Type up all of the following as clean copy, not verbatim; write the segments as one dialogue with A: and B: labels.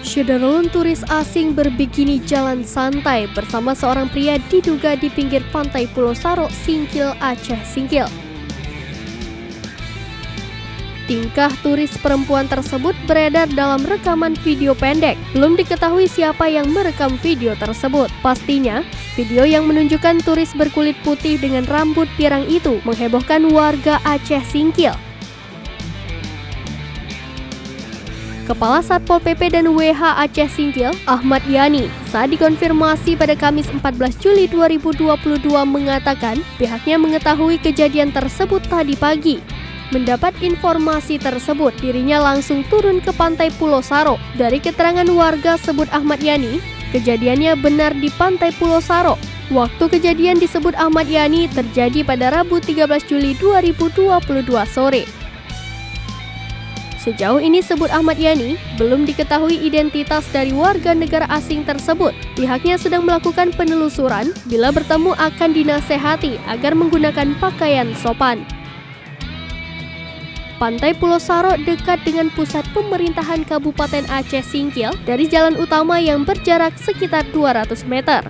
A: Syederlun turis asing berbikini jalan santai bersama seorang pria diduga di pinggir pantai Pulau Saro, Singkil, Aceh Singkil. Tingkah turis perempuan tersebut beredar dalam rekaman video pendek. Belum diketahui siapa yang merekam video tersebut. Pastinya, video yang menunjukkan turis berkulit putih dengan rambut pirang itu menghebohkan warga Aceh Singkil. Kepala Satpol PP dan WH Aceh Singkil, Ahmad Yani, saat dikonfirmasi pada Kamis 14 Juli 2022 mengatakan pihaknya mengetahui kejadian tersebut tadi pagi. Mendapat informasi tersebut, dirinya langsung turun ke pantai Pulau Saro. Dari keterangan warga sebut Ahmad Yani, kejadiannya benar di pantai Pulau Saro. Waktu kejadian disebut Ahmad Yani terjadi pada Rabu 13 Juli 2022 sore. Sejauh ini sebut Ahmad Yani, belum diketahui identitas dari warga negara asing tersebut. Pihaknya sedang melakukan penelusuran, bila bertemu akan dinasehati agar menggunakan pakaian sopan. Pantai Pulau Saro dekat dengan pusat pemerintahan Kabupaten Aceh Singkil dari jalan utama yang berjarak sekitar 200 meter.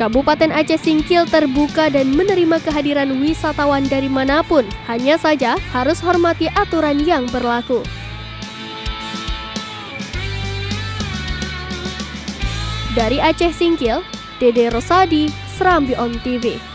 A: Kabupaten Aceh Singkil terbuka dan menerima kehadiran wisatawan dari manapun, hanya saja harus hormati aturan yang berlaku. Dari Aceh Singkil, Dede Rosadi, Serambi On TV.